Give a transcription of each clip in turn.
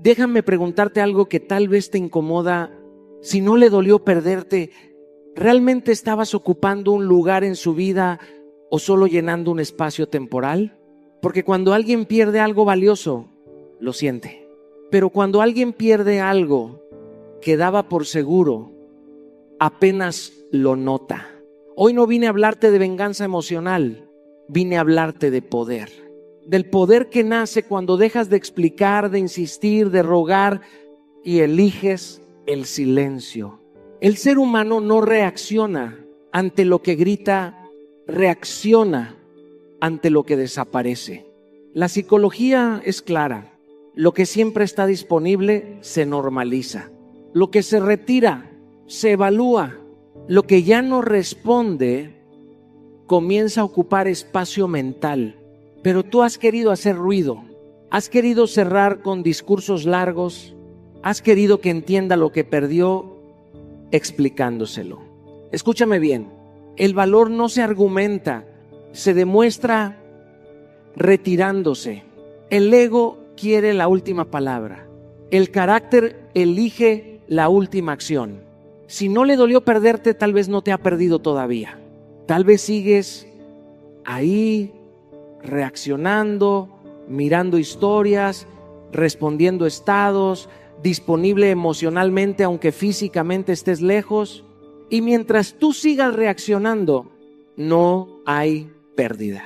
Déjame preguntarte algo que tal vez te incomoda. Si no le dolió perderte, ¿realmente estabas ocupando un lugar en su vida o solo llenando un espacio temporal? Porque cuando alguien pierde algo valioso, lo siente. Pero cuando alguien pierde algo que daba por seguro, apenas lo nota. Hoy no vine a hablarte de venganza emocional, vine a hablarte de poder. Del poder que nace cuando dejas de explicar, de insistir, de rogar y eliges el silencio. El ser humano no reacciona ante lo que grita, reacciona ante lo que desaparece. La psicología es clara. Lo que siempre está disponible se normaliza. Lo que se retira se evalúa. Lo que ya no responde comienza a ocupar espacio mental. Pero tú has querido hacer ruido, has querido cerrar con discursos largos, has querido que entienda lo que perdió explicándoselo. Escúchame bien, el valor no se argumenta, se demuestra retirándose. El ego quiere la última palabra, el carácter elige la última acción. Si no le dolió perderte, tal vez no te ha perdido todavía. Tal vez sigues ahí reaccionando, mirando historias, respondiendo estados, disponible emocionalmente aunque físicamente estés lejos. Y mientras tú sigas reaccionando, no hay pérdida,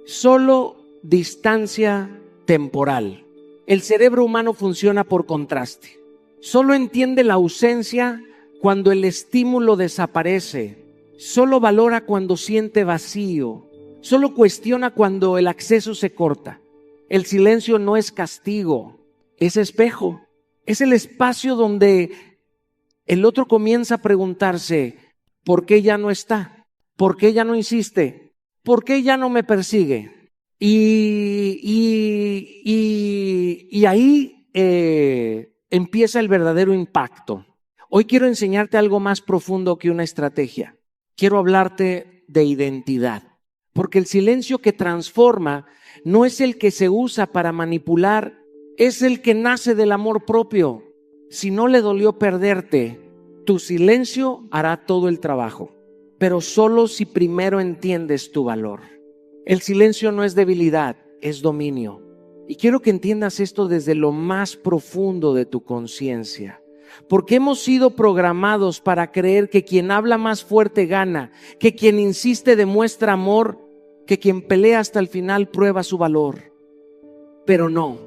solo distancia temporal. El cerebro humano funciona por contraste. Solo entiende la ausencia cuando el estímulo desaparece. Solo valora cuando siente vacío. Solo cuestiona cuando el acceso se corta. El silencio no es castigo, es espejo. Es el espacio donde el otro comienza a preguntarse, ¿por qué ya no está? ¿Por qué ya no insiste? ¿Por qué ya no me persigue? Y ahí empieza el verdadero impacto. Hoy quiero enseñarte algo más profundo que una estrategia. Quiero hablarte de identidad. Porque el silencio que transforma no es el que se usa para manipular, es el que nace del amor propio. Si no le dolió perderte, tu silencio hará todo el trabajo, pero solo si primero entiendes tu valor. El silencio no es debilidad, es dominio. Y quiero que entiendas esto desde lo más profundo de tu conciencia. Porque hemos sido programados para creer que quien habla más fuerte gana, que quien insiste demuestra amor, que quien pelea hasta el final prueba su valor. Pero no,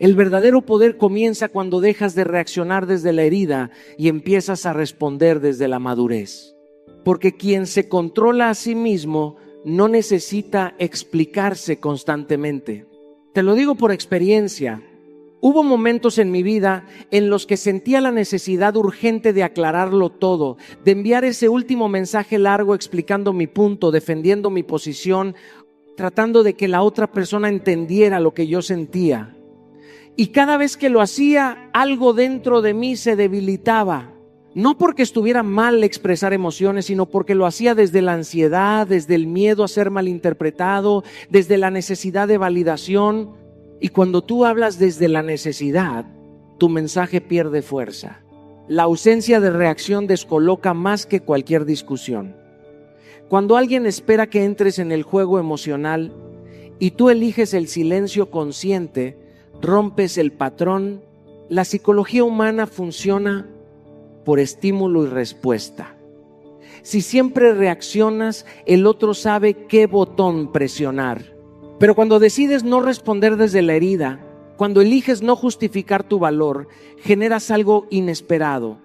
el verdadero poder comienza cuando dejas de reaccionar desde la herida y empiezas a responder desde la madurez. Porque quien se controla a sí mismo no necesita explicarse constantemente. Te lo digo por experiencia. Hubo momentos en mi vida en los que sentía la necesidad urgente de aclararlo todo, de enviar ese último mensaje largo explicando mi punto, defendiendo mi posición, tratando de que la otra persona entendiera lo que yo sentía. Y cada vez que lo hacía, algo dentro de mí se debilitaba. No porque estuviera mal expresar emociones, sino porque lo hacía desde la ansiedad, desde el miedo a ser malinterpretado, desde la necesidad de validación. Y cuando tú hablas desde la necesidad, tu mensaje pierde fuerza. La ausencia de reacción descoloca más que cualquier discusión. Cuando alguien espera que entres en el juego emocional y tú eliges el silencio consciente, rompes el patrón. La psicología humana funciona por estímulo y respuesta. Si siempre reaccionas, el otro sabe qué botón presionar. Pero cuando decides no responder desde la herida, cuando eliges no justificar tu valor, generas algo inesperado.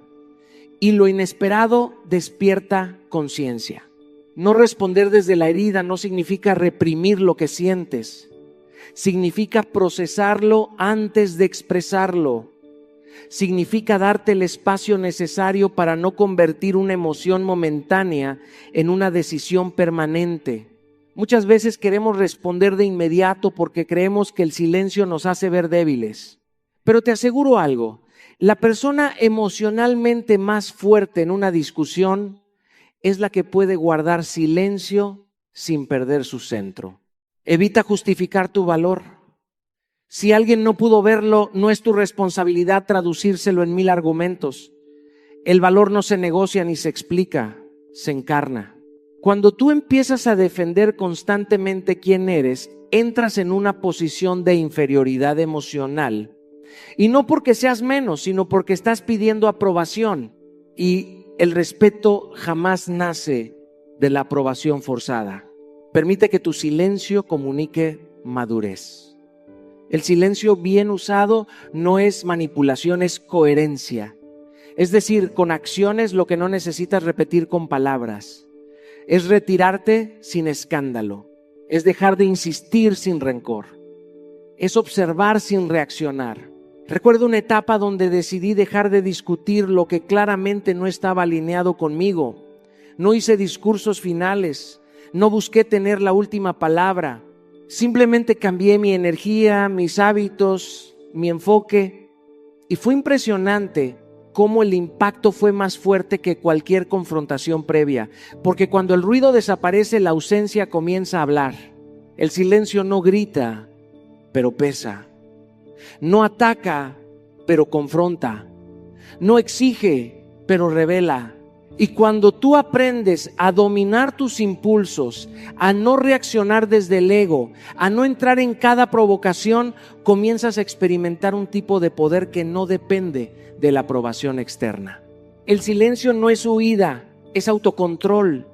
Y lo inesperado despierta conciencia. No responder desde la herida no significa reprimir lo que sientes. Significa procesarlo antes de expresarlo. Significa darte el espacio necesario para no convertir una emoción momentánea en una decisión permanente. Muchas veces queremos responder de inmediato porque creemos que el silencio nos hace ver débiles. Pero te aseguro algo, la persona emocionalmente más fuerte en una discusión es la que puede guardar silencio sin perder su centro. Evita justificar tu valor. Si alguien no pudo verlo, no es tu responsabilidad traducírselo en 1000 argumentos. El valor no se negocia ni se explica, se encarna. Cuando tú empiezas a defender constantemente quién eres, entras en una posición de inferioridad emocional. Y no porque seas menos, sino porque estás pidiendo aprobación. Y el respeto jamás nace de la aprobación forzada. Permite que tu silencio comunique madurez. El silencio bien usado no es manipulación, es coherencia. Es decir, con acciones lo que no necesitas repetir con palabras. Es retirarte sin escándalo. Es dejar de insistir sin rencor. Es observar sin reaccionar. Recuerdo una etapa donde decidí dejar de discutir lo que claramente no estaba alineado conmigo. No hice discursos finales. No busqué tener la última palabra. Simplemente cambié mi energía, mis hábitos, mi enfoque. Y fue impresionante cómo el impacto fue más fuerte que cualquier confrontación previa. Porque cuando el ruido desaparece, la ausencia comienza a hablar. El silencio no grita, pero pesa. No ataca, pero confronta. No exige, pero revela. Y cuando tú aprendes a dominar tus impulsos, a no reaccionar desde el ego, a no entrar en cada provocación, comienzas a experimentar un tipo de poder que no depende de la aprobación externa. El silencio no es huida, es autocontrol.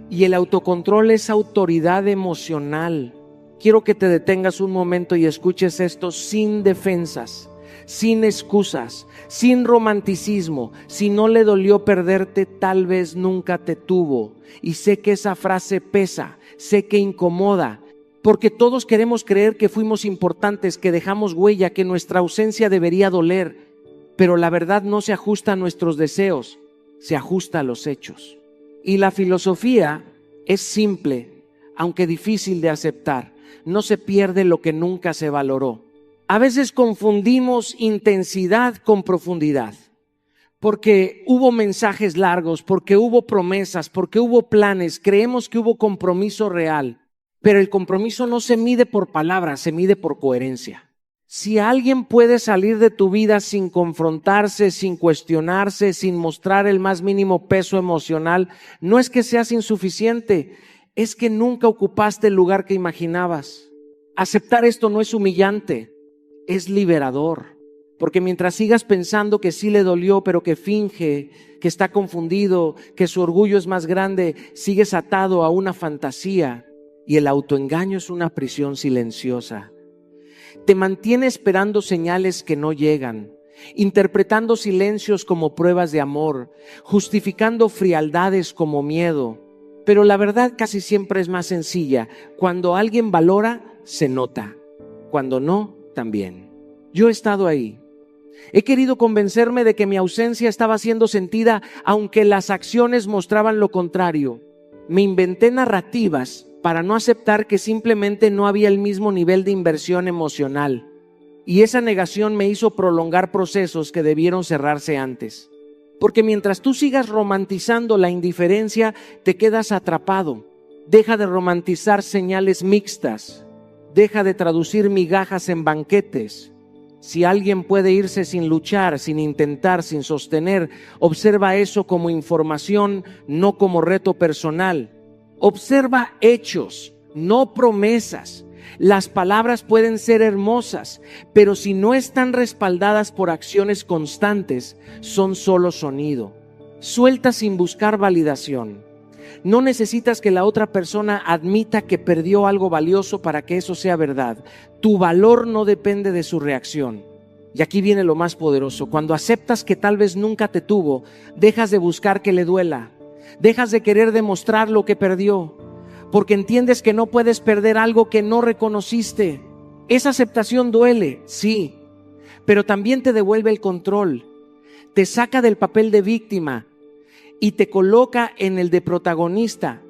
Y el autocontrol es autoridad emocional. Quiero que te detengas un momento y escuches esto sin defensas, sin excusas, sin romanticismo. Si no le dolió perderte, tal vez nunca te tuvo. Y sé que esa frase pesa, sé que incomoda, porque todos queremos creer que fuimos importantes, que dejamos huella, que nuestra ausencia debería doler. Pero la verdad no se ajusta a nuestros deseos, se ajusta a los hechos. Y la filosofía es simple, aunque difícil de aceptar. No se pierde lo que nunca se valoró. A veces confundimos intensidad con profundidad, porque hubo mensajes largos, porque hubo promesas, porque hubo planes, creemos que hubo compromiso real, pero el compromiso no se mide por palabras, se mide por coherencia. Si alguien puede salir de tu vida sin confrontarse, sin cuestionarse, sin mostrar el más mínimo peso emocional, no es que seas insuficiente, es que nunca ocupaste el lugar que imaginabas. Aceptar esto no es humillante, es liberador. Porque mientras sigas pensando que sí le dolió, pero que finge, que está confundido, que su orgullo es más grande, sigues atado a una fantasía. Y el autoengaño es una prisión silenciosa. Te mantiene esperando señales que no llegan, interpretando silencios como pruebas de amor, justificando frialdades como miedo. Pero la verdad casi siempre es más sencilla. Cuando alguien valora, se nota. Cuando no, también. Yo he estado ahí. He querido convencerme de que mi ausencia estaba siendo sentida, aunque las acciones mostraban lo contrario. Me inventé narrativas para no aceptar que simplemente no había el mismo nivel de inversión emocional. Y esa negación me hizo prolongar procesos que debieron cerrarse antes. Porque mientras tú sigas romantizando la indiferencia, te quedas atrapado. Deja de romantizar señales mixtas. Deja de traducir migajas en banquetes. Si alguien puede irse sin luchar, sin intentar, sin sostener, observa eso como información, no como reto personal. Observa hechos, no promesas. Las palabras pueden ser hermosas, pero si no están respaldadas por acciones constantes, son solo sonido. Suelta sin buscar validación. No necesitas que la otra persona admita que perdió algo valioso para que eso sea verdad. Tu valor no depende de su reacción. Y aquí viene lo más poderoso. Cuando aceptas que tal vez nunca te tuvo, dejas de buscar que le duela. Dejas de querer demostrar lo que perdió. Porque entiendes que no puedes perder algo que no reconociste. Esa aceptación duele, sí, pero también te devuelve el control. Te saca del papel de víctima y te coloca en el de protagonista.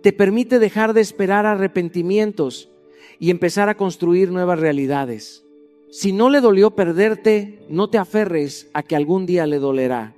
Te permite dejar de esperar arrepentimientos y empezar a construir nuevas realidades. Si no le dolió perderte, no te aferres a que algún día le dolerá.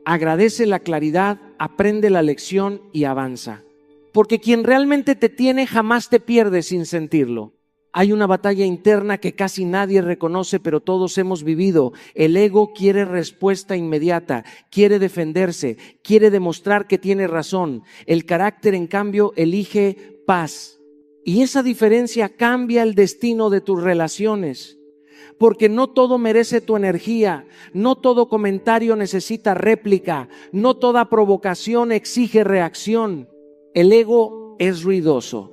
Agradece la claridad, aprende la lección y avanza. Porque quien realmente te tiene jamás te pierde sin sentirlo. Hay una batalla interna que casi nadie reconoce, pero todos hemos vivido. El ego quiere respuesta inmediata, quiere defenderse, quiere demostrar que tiene razón. El carácter, en cambio, elige paz. Y esa diferencia cambia el destino de tus relaciones. Porque no todo merece tu energía, no todo comentario necesita réplica, no toda provocación exige reacción. El ego es ruidoso.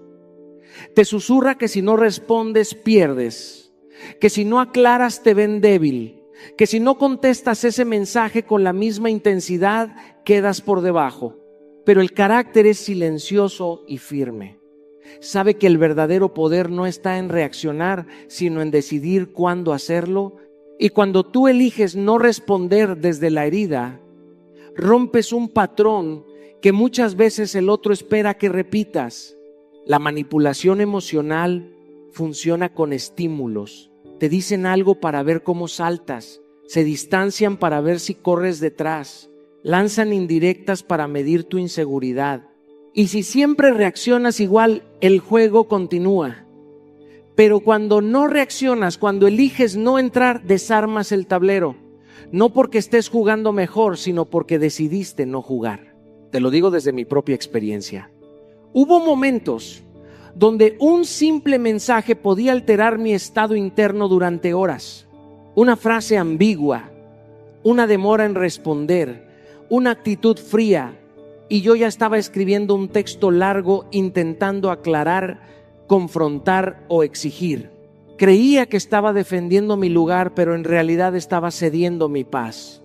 Te susurra que si no respondes pierdes, que si no aclaras te ven débil, que si no contestas ese mensaje con la misma intensidad quedas por debajo. Pero el carácter es silencioso y firme. Sabe que el verdadero poder no está en reaccionar, sino en decidir cuándo hacerlo. Y cuando tú eliges no responder desde la herida, rompes un patrón que muchas veces el otro espera que repitas. La manipulación emocional funciona con estímulos. Te dicen algo para ver cómo saltas, se distancian para ver si corres detrás, lanzan indirectas para medir tu inseguridad. Y si siempre reaccionas igual, el juego continúa. Pero cuando no reaccionas, cuando eliges no entrar, desarmas el tablero. No porque estés jugando mejor, sino porque decidiste no jugar. Te lo digo desde mi propia experiencia. Hubo momentos donde un simple mensaje podía alterar mi estado interno durante horas. Una frase ambigua, una demora en responder, una actitud fría, y yo ya estaba escribiendo un texto largo intentando aclarar, confrontar o exigir. Creía que estaba defendiendo mi lugar, pero en realidad estaba cediendo mi paz.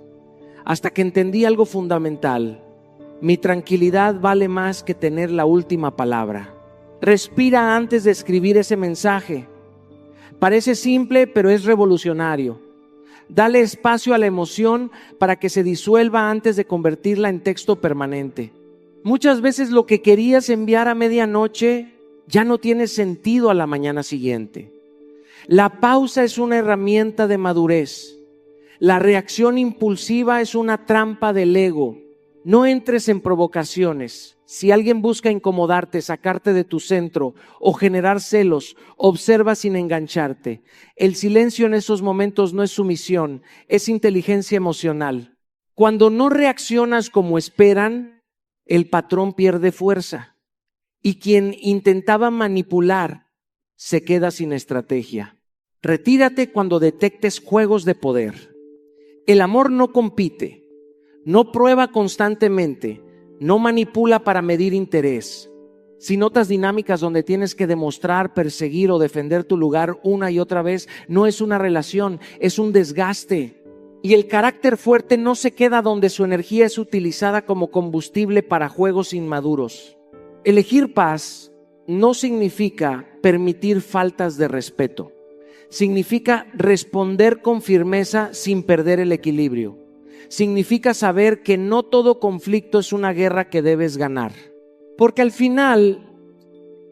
Hasta que entendí algo fundamental. Mi tranquilidad vale más que tener la última palabra. Respira antes de escribir ese mensaje. Parece simple, pero es revolucionario. Dale espacio a la emoción para que se disuelva antes de convertirla en texto permanente. Muchas veces lo que querías enviar a medianoche ya no tiene sentido a la mañana siguiente. La pausa es una herramienta de madurez. La reacción impulsiva es una trampa del ego. No entres en provocaciones. Si alguien busca incomodarte, sacarte de tu centro o generar celos, observa sin engancharte. El silencio en esos momentos no es sumisión, es inteligencia emocional. Cuando no reaccionas como esperan, el patrón pierde fuerza. Y quien intentaba manipular se queda sin estrategia. Retírate cuando detectes juegos de poder. El amor no compite, no prueba constantemente, no manipula para medir interés. Si notas dinámicas donde tienes que demostrar, perseguir o defender tu lugar una y otra vez, no es una relación, es un desgaste. Y el carácter fuerte no se queda donde su energía es utilizada como combustible para juegos inmaduros. Elegir paz no significa permitir faltas de respeto. Significa responder con firmeza sin perder el equilibrio. Significa saber que no todo conflicto es una guerra que debes ganar. Porque al final,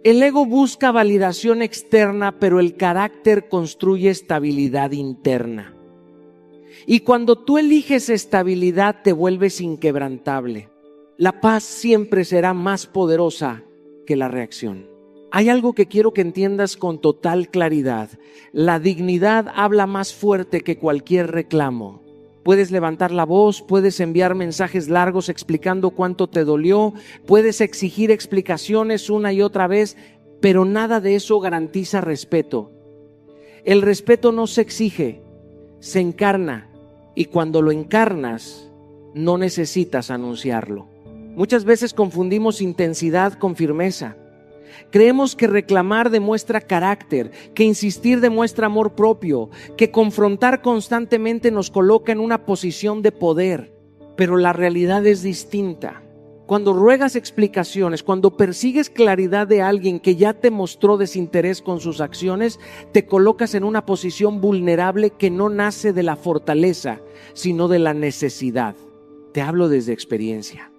el ego busca validación externa, pero el carácter construye estabilidad interna. Y cuando tú eliges estabilidad, te vuelves inquebrantable. La paz siempre será más poderosa que la reacción. Hay algo que quiero que entiendas con total claridad. La dignidad habla más fuerte que cualquier reclamo. Puedes levantar la voz, puedes enviar mensajes largos explicando cuánto te dolió, puedes exigir explicaciones una y otra vez, pero nada de eso garantiza respeto. El respeto no se exige, se encarna, y cuando lo encarnas, no necesitas anunciarlo. Muchas veces confundimos intensidad con firmeza. Creemos que reclamar demuestra carácter, que insistir demuestra amor propio, que confrontar constantemente nos coloca en una posición de poder, pero la realidad es distinta. Cuando ruegas explicaciones, cuando persigues claridad de alguien que ya te mostró desinterés con sus acciones, te colocas en una posición vulnerable que no nace de la fortaleza, sino de la necesidad. Te hablo desde experiencia.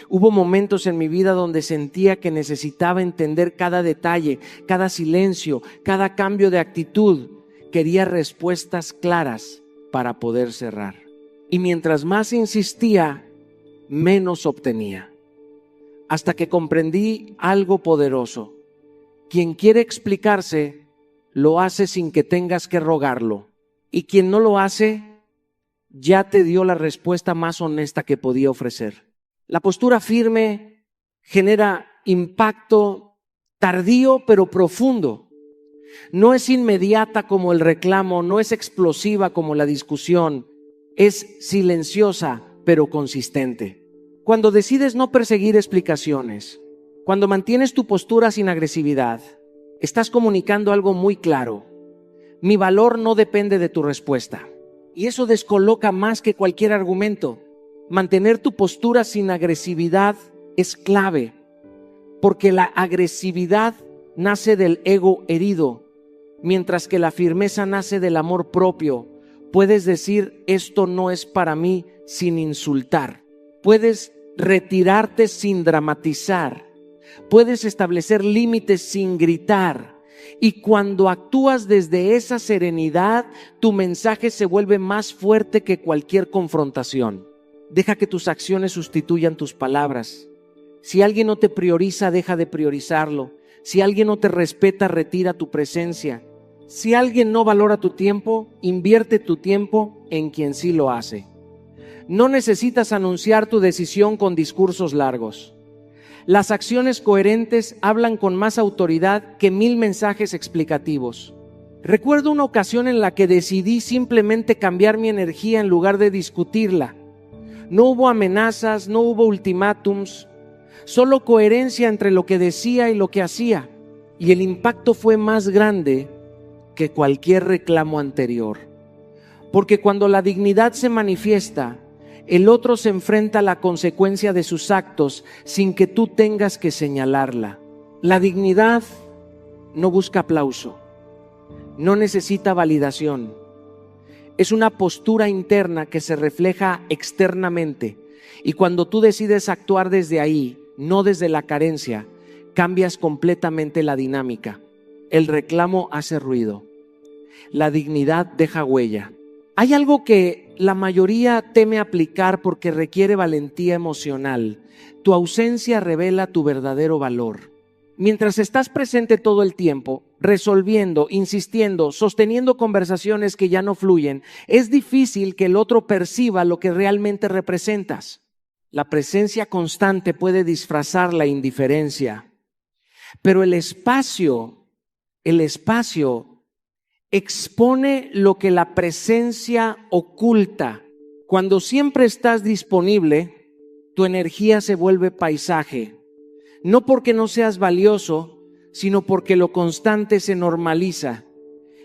Hubo momentos en mi vida donde sentía que necesitaba entender cada detalle, cada silencio, cada cambio de actitud. Quería respuestas claras para poder cerrar. Y mientras más insistía, menos obtenía. Hasta que comprendí algo poderoso. Quien quiere explicarse lo hace sin que tengas que rogarlo. Y quien no lo hace, ya te dio la respuesta más honesta que podía ofrecer. La postura firme genera impacto tardío pero profundo. No es inmediata como el reclamo, no es explosiva como la discusión, es silenciosa pero consistente. Cuando decides no perseguir explicaciones, cuando mantienes tu postura sin agresividad, estás comunicando algo muy claro. Mi valor no depende de tu respuesta. Y eso descoloca más que cualquier argumento. Mantener tu postura sin agresividad es clave, porque la agresividad nace del ego herido, mientras que la firmeza nace del amor propio. Puedes decir, esto no es para mí, sin insultar. Puedes retirarte sin dramatizar. Puedes establecer límites sin gritar. Y cuando actúas desde esa serenidad, tu mensaje se vuelve más fuerte que cualquier confrontación. Deja que tus acciones sustituyan tus palabras. Si alguien no te prioriza, deja de priorizarlo. Si alguien no te respeta, retira tu presencia. Si alguien no valora tu tiempo, invierte tu tiempo en quien sí lo hace. No necesitas anunciar tu decisión con discursos largos. Las acciones coherentes hablan con más autoridad que 1000 mensajes explicativos. Recuerdo una ocasión en la que decidí simplemente cambiar mi energía en lugar de discutirla. No hubo amenazas, no hubo ultimátums, solo coherencia entre lo que decía y lo que hacía. Y el impacto fue más grande que cualquier reclamo anterior. Porque cuando la dignidad se manifiesta, el otro se enfrenta a la consecuencia de sus actos sin que tú tengas que señalarla. La dignidad no busca aplauso, no necesita validación. Es una postura interna que se refleja externamente. Y cuando tú decides actuar desde ahí, no desde la carencia, cambias completamente la dinámica. El reclamo hace ruido. La dignidad deja huella. Hay algo que la mayoría teme aplicar porque requiere valentía emocional. Tu ausencia revela tu verdadero valor. Mientras estás presente todo el tiempo, resolviendo, insistiendo, sosteniendo conversaciones que ya no fluyen, es difícil que el otro perciba lo que realmente representas. La presencia constante puede disfrazar la indiferencia, pero el espacio expone lo que la presencia oculta. Cuando siempre estás disponible, tu energía se vuelve paisaje. No porque no seas valioso, sino porque lo constante se normaliza.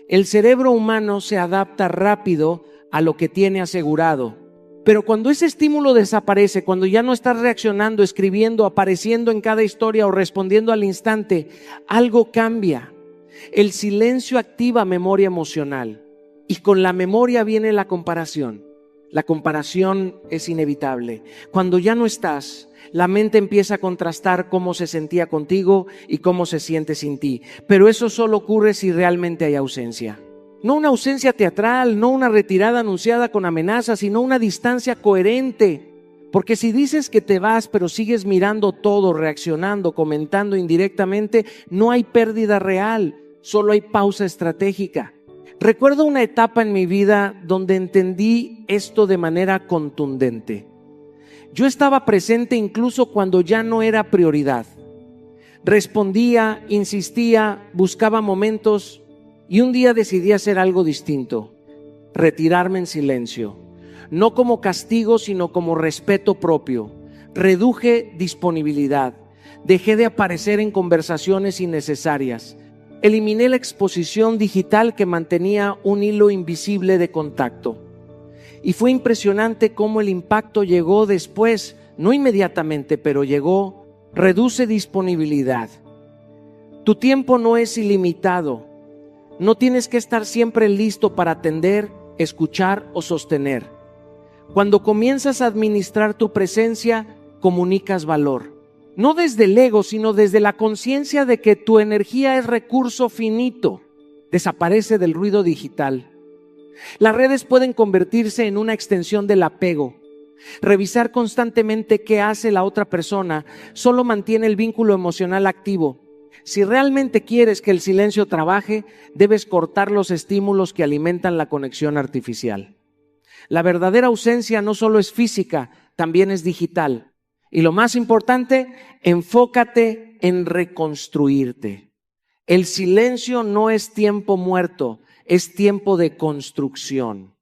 El cerebro humano se adapta rápido a lo que tiene asegurado. Pero cuando ese estímulo desaparece, cuando ya no estás reaccionando, escribiendo, apareciendo en cada historia o respondiendo al instante, algo cambia. El silencio activa memoria emocional y con la memoria viene la comparación. La comparación es inevitable. Cuando ya no estás, la mente empieza a contrastar cómo se sentía contigo y cómo se siente sin ti. Pero eso solo ocurre si realmente hay ausencia. No una ausencia teatral, no una retirada anunciada con amenazas, sino una distancia coherente. Porque si dices que te vas, pero sigues mirando todo, reaccionando, comentando indirectamente, no hay pérdida real. Solo hay pausa estratégica. Recuerdo una etapa en mi vida donde entendí esto de manera contundente. Yo estaba presente incluso cuando ya no era prioridad. Respondía, insistía, buscaba momentos y un día decidí hacer algo distinto. Retirarme en silencio. No como castigo, sino como respeto propio. Reduje disponibilidad. Dejé de aparecer en conversaciones innecesarias. Eliminé la exposición digital que mantenía un hilo invisible de contacto. Y fue impresionante cómo el impacto llegó después, no inmediatamente, pero llegó. Reduce disponibilidad. Tu tiempo no es ilimitado. No tienes que estar siempre listo para atender, escuchar o sostener. Cuando comienzas a administrar tu presencia, comunicas valor. No desde el ego, sino desde la conciencia de que tu energía es recurso finito. Desaparece del ruido digital. Las redes pueden convertirse en una extensión del apego. Revisar constantemente qué hace la otra persona solo mantiene el vínculo emocional activo. Si realmente quieres que el silencio trabaje, debes cortar los estímulos que alimentan la conexión artificial. La verdadera ausencia no solo es física, también es digital. Y lo más importante, enfócate en reconstruirte. El silencio no es tiempo muerto, es tiempo de construcción.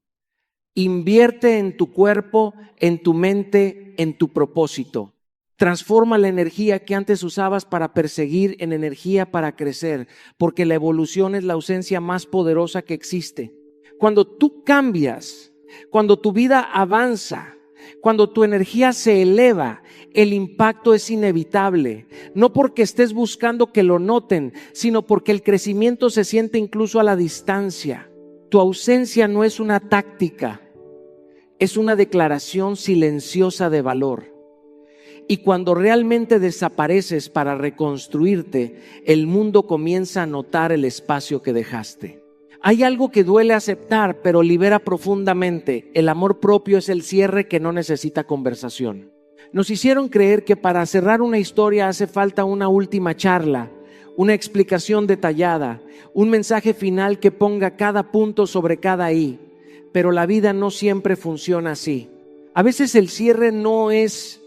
Invierte en tu cuerpo, en tu mente, en tu propósito. Transforma la energía que antes usabas para perseguir en energía para crecer, porque la evolución es la ausencia más poderosa que existe. Cuando tú cambias, cuando tu vida avanza, cuando tu energía se eleva, el impacto es inevitable. No porque estés buscando que lo noten, sino porque el crecimiento se siente incluso a la distancia. Tu ausencia no es una táctica, es una declaración silenciosa de valor. Y cuando realmente desapareces para reconstruirte, el mundo comienza a notar el espacio que dejaste. Hay algo que duele aceptar, pero libera profundamente. El amor propio es el cierre que no necesita conversación. Nos hicieron creer que para cerrar una historia hace falta una última charla, una explicación detallada, un mensaje final que ponga cada punto sobre cada i. Pero la vida no siempre funciona así. A veces el cierre no es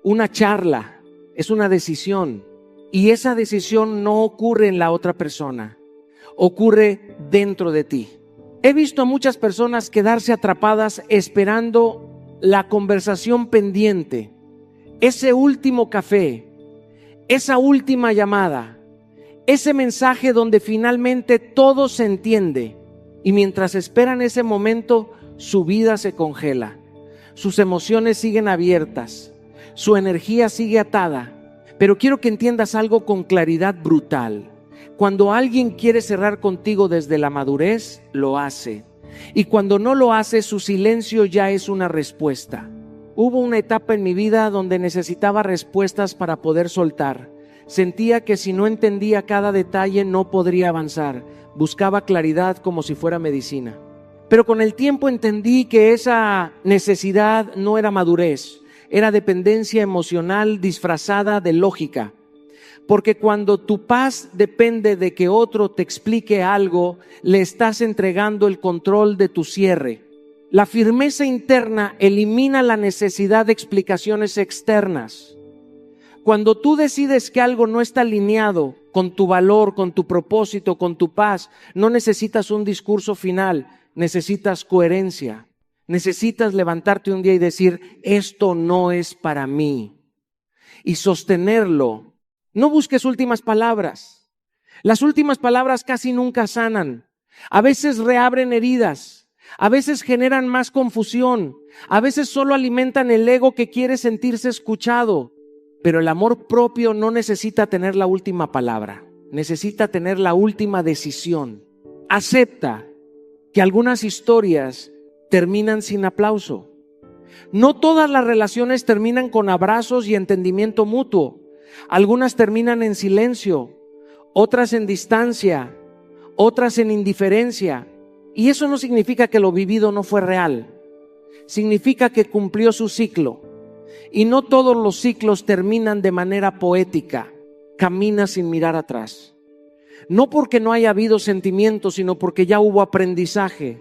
una charla, es una decisión. Y esa decisión no ocurre en la otra persona, ocurre dentro de ti. He visto a muchas personas quedarse atrapadas esperando la conversación pendiente, ese último café, esa última llamada, ese mensaje donde finalmente todo se entiende. Y mientras esperan ese momento, su vida se congela, sus emociones siguen abiertas, su energía sigue atada. Pero quiero que entiendas algo con claridad brutal. Cuando alguien quiere cerrar contigo desde la madurez, lo hace. Y cuando no lo hace, su silencio ya es una respuesta. Hubo una etapa en mi vida donde necesitaba respuestas para poder soltar. Sentía que si no entendía cada detalle no podría avanzar. Buscaba claridad como si fuera medicina. Pero con el tiempo entendí que esa necesidad no era madurez. Era dependencia emocional disfrazada de lógica. Porque cuando tu paz depende de que otro te explique algo, le estás entregando el control de tu cierre. La firmeza interna elimina la necesidad de explicaciones externas. Cuando tú decides que algo no está alineado con tu valor, con tu propósito, con tu paz, no necesitas un discurso final, necesitas coherencia. Necesitas levantarte un día y decir, esto no es para mí. Y sostenerlo. No busques últimas palabras. Las últimas palabras casi nunca sanan. A veces reabren heridas. A veces generan más confusión. A veces solo alimentan el ego que quiere sentirse escuchado. Pero el amor propio no necesita tener la última palabra. Necesita tener la última decisión. Acepta que algunas historias terminan sin aplauso. No todas las relaciones terminan con abrazos y entendimiento mutuo. Algunas terminan en silencio, otras en distancia, otras en indiferencia. Y eso no significa que lo vivido no fue real. Significa que cumplió su ciclo. Y no todos los ciclos terminan de manera poética. Camina sin mirar atrás. No porque no haya habido sentimientos, sino porque ya hubo aprendizaje.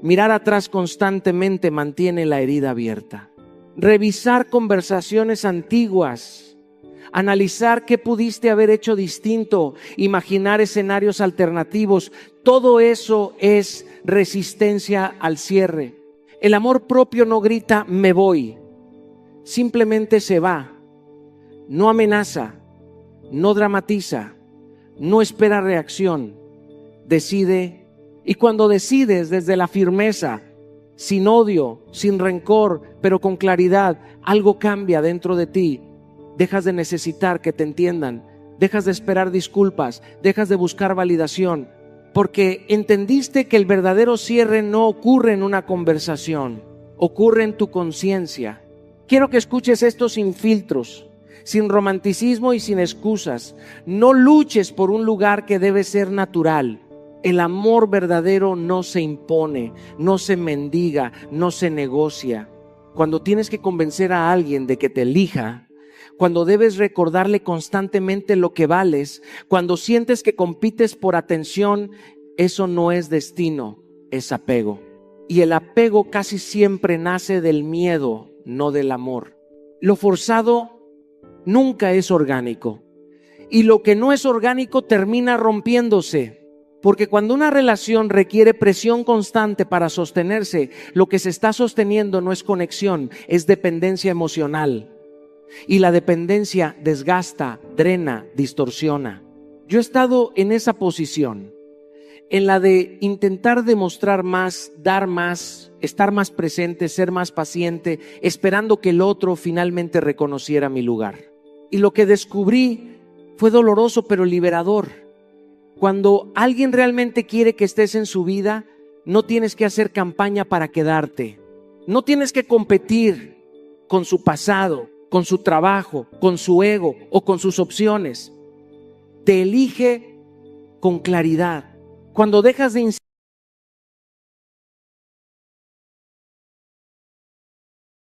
Mirar atrás constantemente mantiene la herida abierta. Revisar conversaciones antiguas, analizar qué pudiste haber hecho distinto, imaginar escenarios alternativos, todo eso es resistencia al cierre. El amor propio no grita me voy, simplemente se va, no amenaza, no dramatiza, no espera reacción, decide. Y cuando decides desde la firmeza, sin odio, sin rencor, pero con claridad, algo cambia dentro de ti. Dejas de necesitar que te entiendan, dejas de esperar disculpas, dejas de buscar validación, porque entendiste que el verdadero cierre no ocurre en una conversación, ocurre en tu conciencia. Quiero que escuches esto sin filtros, sin romanticismo y sin excusas. No luches por un lugar que debe ser natural. El amor verdadero no se impone, no se mendiga, no se negocia. Cuando tienes que convencer a alguien de que te elija, cuando debes recordarle constantemente lo que vales, cuando sientes que compites por atención, eso no es destino, es apego. Y el apego casi siempre nace del miedo, no del amor. Lo forzado nunca es orgánico. Y lo que no es orgánico termina rompiéndose. Porque cuando una relación requiere presión constante para sostenerse, lo que se está sosteniendo no es conexión, es dependencia emocional. Y la dependencia desgasta, drena, distorsiona. Yo he estado en esa posición, en la de intentar demostrar más, dar más, estar más presente, ser más paciente, esperando que el otro finalmente reconociera mi lugar. Y lo que descubrí fue doloroso pero liberador. Cuando alguien realmente quiere que estés en su vida, no tienes que hacer campaña para quedarte. No tienes que competir con su pasado, con su trabajo, con su ego o con sus opciones. Te elige con claridad. Cuando dejas de insistir